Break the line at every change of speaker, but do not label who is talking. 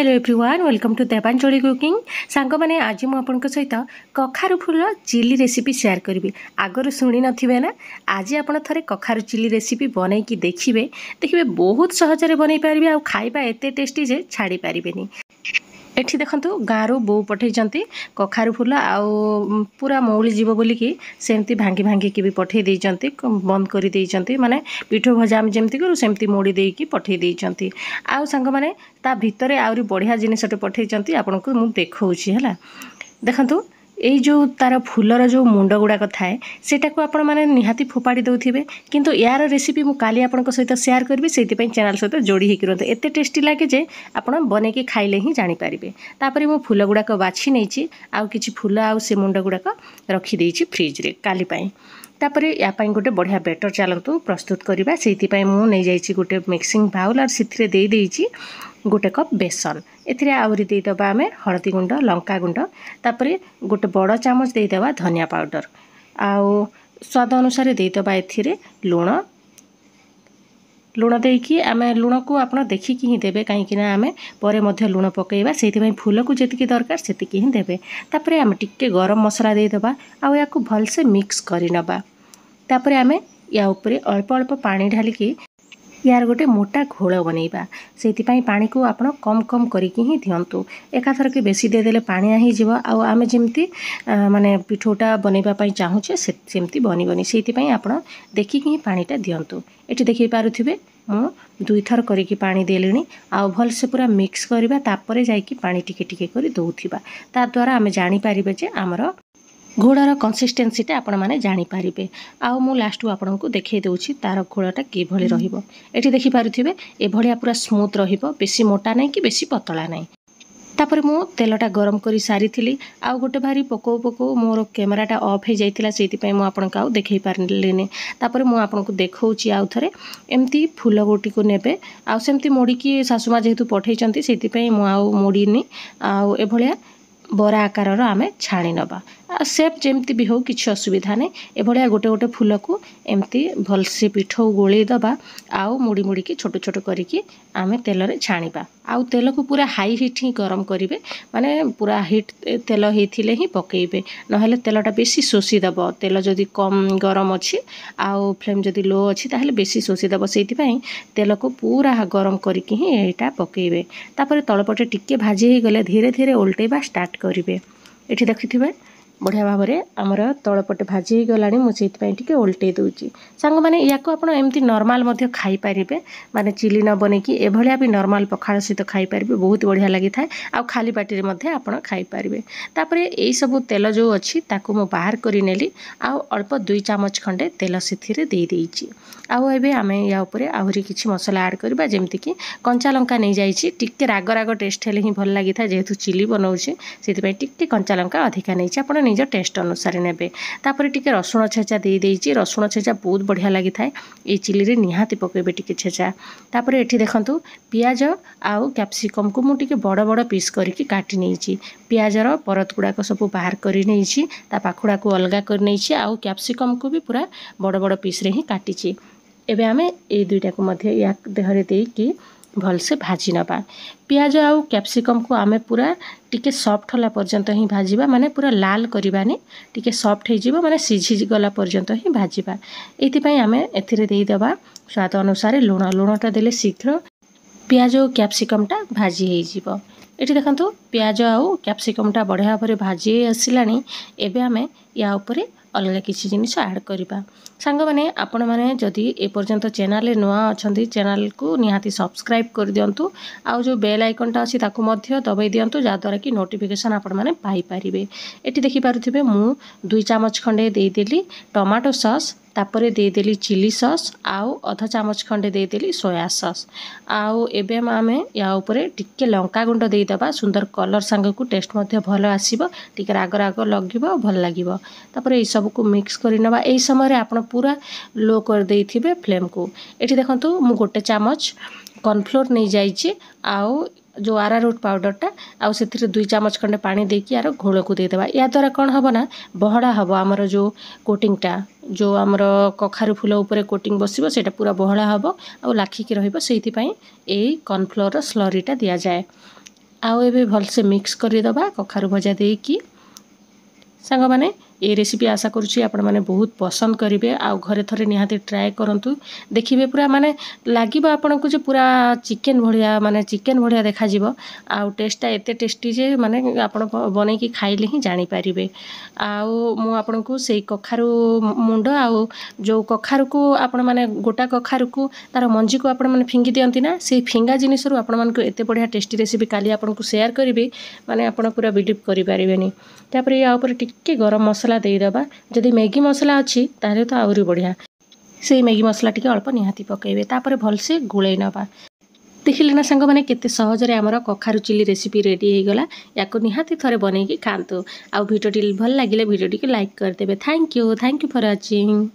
Hello everyone welcome to Devanjali cooking सांग मैंने आज मुझे सहित कखारु फूल चिली रेसिपी शेयर करी आगर शुणी नथिबे ना आज आप थे कखारु चिली रेसिपी बनईकी देखिए देखिए बहुत सहजरे बनई पारे आ खाଇବା एते टेस्टी जे छाड़ी पारिबेनी। एठी देखंतु गाँव बो पठे कखारु फूल आउ पूरा मौली जीव बोलिकी सेमती भांगी भांगी की भी पठे देइचंती बंद कर देइचंती माने पिठो भजा आम जेमती करू सेमती मोड़ी देइकी पठे देइचंती। आउ सांग माने ता भितरे आउरी बढ़िया जिनिसटे पठेइचंती आपनको मु देखौछि हला। देखंतु एई जो तार फूलर जो मुंड गुड़ाक थाए सेटाको आपण माने निहाती फोपाड़ी दउथिबे किंतु यार रेसिपी मु काली आपनको सहित शेयर करबी सेति चैनल सहित जोड़ी हेकि रहते एते टेस्टी लागे जे आपण बने के खाइले ही जानि पारिबे। तापरे मु फूल गुड़ाक बाछि नेछि आउ किछि फूल आउ से मुंड गुड़ाक रखि देइछि फ्रिज रे काली पई। तापरे या पई गोटे बढ़िया बेटर चलतु प्रस्तुत करबा सेति पई मु नै जाइछि गोटे मिक्सिंग बाउल और सिथिरे देइ देइछि गोटे कप बेसन एथिरे आउरी देदबा आमे हळदी गुंड लंका गुंड तापरे गोटे बड़ चामच देदबा धनिया पाउडर आउ स्वाद अनुसार देदबा एथिरे लूण लूण देकी आमे लूण को आपण देखिकी ही देबे काहेकि ना आमे परे मध्य लूण पकेइबा सेति पई फूल को जेतिकी दरकार सेतिकी ही देबे। तापरे आमे टिक्के गरम मसला देदबा आउ या को भल से मिक्स करि नबा। तापरे आमे या ऊपर अल्प अल्प पानी ढालिकी यार गोटे मोटा घोल बनइबा सेति पई पानी को आपण कम कम करिकी ही दियंतु एकाथर के बेसी दे देले पानी आही जीव आउ आमे जेमती माने पिठोटा बनइबा पई चाहूचे सेमती बनी बनी सेति पई आपण देखिकी ही पानीटा दियंतु। एठी देखि पारुथिबे मु दुई थर करिकी पानी देलिनी आउ भल से पूरा मिक्स करबा तापरे जाईकी पानी टिके टिके करी दउथिबा ता द्वारा आमे जानि पारिबे जे हमर घोड़ार कन्सिस्टेंसीटा आपण माने जानि पारिबे। आउ मु लास्ट आपन को देखै दउछि तार घोड़ाटा कि भली रहिबो। एठी देखि पारुथिबे ए भलिया पूरा स्मूथ रहिबो बेसी मोटा नै कि बेसी पतला नै। तापर मु तेलटा गरम करी सारी थिली आउ गोटे भारी पको पको मोर कैमराटा ऑफ हे जाइतिला सेति पई मु आपन का देखै पारलेनी। तापर मु आपन को देखौछि आउ थरे एम्ति फूल गोटी को नेबे आउ सेमति मोडी की सासुमा जेतु पठैचंती सेति पई मु आउ मोडीनी आउ ए भलिया बरा आकार आमे छाणी नबा सेप जेमती भी हो किसी असुविधा नहीं ए भलिया गोटे गोटे फूल को एमती भल से पिठो गोली दबा आउ मुड़ी मुड़ी की छोट छोट करिकी आमे तेल रे छाणीबा आउ तेल को पूरा हाई हीट ही गरम करिवे माने पूरा हीट तेल हेथिले ही पकेइबे नहले तेलटा बेसी शोषी दबो तेल जदी कम गरम अछि आउ फ्लेम जदी लो अछि ताहले बेसी शोषी दबो सेति पई तेल को पूरा गरम करिकी ही एटा पकेइबे। तापर तळपटे टिके भाजी हे गले धीरे धीरे उल्टेबा स्टार्ट करिवे। एठी देखिथिबे बढ़िया भाव में आमर तलपटे भाजी गला मुझे टे उल्टे दूची सांग मैंने या एमती नॉर्मल खाई पारे माने चिली न बनईकी एभलिया भी नॉर्मल पखाड़ सहित खाई पारे बहुत बढ़िया लगी था आ खाली पार्टी आप खाई पारे। तापरे यही सब तेल जो अच्छी ताकू मु बाहर करी नेली आ अल्प 2 चामच खंडे तेल से दे देइची आउ एबे आमे या ऊपर आहुरी किछि मसला ऐड करबा जेमति कि कंचा लंका नै जाइछि टिक्के राग राग टेस्ट हेले ही भल लागि था जेहेतु चिली बनाउछि सेति पई टिक्के कंचा लंका अधिका नैछि आपण निज टेस्ट अनुसार नेबे। तापर टिके रसुण छेचा दे देइछि रसुण छेचा बहुत बढ़िया लागि थाए ए चिली रे निहाती पकेबे टिके छेचा। तापर एठी देखंतु पियाज आउ कैप्सिकम को मु टिके बड़ बड़ पीस करके काटी नैछि पियाजर परत गुड़ाक सब बाहर करी नैछि ता पाखुड़ा को अलगा कर नैछि आउ कैप्सिकम को भी पूरा बड़ बड़ पीस रे ही काटिछि। एबे आमे ए दुईटा को मध्य या देहरे देकी भल से भाजी नबा पियाज आउ कैप्सिकम को आमे पूरा टिके सॉफ्ट होला पर्यंत ही भाजीबा माने पूरा लाल करबानी टिके सॉफ्ट हे जिवो माने सिझी गला पर्यंत ही भाजीबा। एति पई आमे एथिरे देई देबा स्वाद अनुसार लूण लूणटा देले शीघ्र पियाज और कैप्सिकमटा भाजी हे जिवो। एठी देखंतु पियाज आउ कैप्सिकमटा बढ़िया भाबरे भाजी आसिलानी एबे आमे या ऊपर अलग किसी जिनिस ऐड करबा। सांग माने आपण माने जदि ए पर्यंत चैनल रे नुआ अछंती चैनल को निहाती सब्सक्राइब कर दियंतु आउ जो बेल आइकनटा अछि ताकू मध्य दबाई दियंतु जा द्वारा कि नोटिफिकेशन आपण माने पाई परिबे। एठी देखि पारुथिबे मु 2 चामच खंडे देई देली टमाटो सॉस तापरे दे देली चिली सॉस आउ आधा चामच खंडे दे देली सोया सॉस आउ एबे आमे या ऊपर टिक्के लंका गुंड दे दबा सुंदर कलर संग को टेस्ट मध्य भलो आसीबो टिके राग राग लगिबो भल लागिबो। तापरे ए सब को मिक्स करि नबा एई समय रे आपण पूरा लो कर देइथिबे फ्लेम को। एठी देखंतु मु गोटे चामच कॉर्नफ्लोर नहीं जाइछि आउ जो आरारोट पाउडरटा आउ से 2 चामच खंडे पानी देकी यार घोल को दे देबा या द्वारा कौन हम ना बहड़ा हम आमर जो कोटिंगटा जो आमर कखारु फूल ऊपर कोटिंग बसिबो सेटा पूरा बहड़ा हम आ लाखिकी रहिबो सेति पई ए कॉर्नफ्लोर स्लरीटा दिया जाए। आउ एबे भलसे मिक्स करदबा कखारु भजा देकी सांग माने ये रेसिपी आशा करुँची आपण मैंने बहुत पसंद करेंगे आउ घरे थरे निहाती ट्राए करूँ देखिए पूरा माने लगे आपन को पूरा चिकेन भाया माने चिकेन भाया देखा आउ टेस्टा एते टेस्टी जे माने आपण बन की खाइले ही जानीपारे आउ मु आपन को से कखारु मुंड आउ जो कखारु को आपण माने गोटा कखारु को तार मंजी को आपण माने फिंगी दियंती ना से फिंगा जिनिस रु आपण मान को एते बढ़िया टेस्टी रेसिपी काली आपन को शेयर करी माने आपण पूरा बिलीव करि पारिबेनी। तापर या ऊपर टिक्के गरम मसला देदेबा जदि मैगी मसला अच्छी ताहले तो आउरी बढ़िया से मैगी मसला टिके अल्प निहाती पकेबे तापर भलसे गोलै नबा। देखिले ना सांग माने केते सहजरे हमर कखारु चिली रेसिपी रेडी हो गला याको निहाती थरे बनेकी खांतु आ वीडियो भल लागिले वीडियो टिके लाइक कर देबे। Thank you for watching.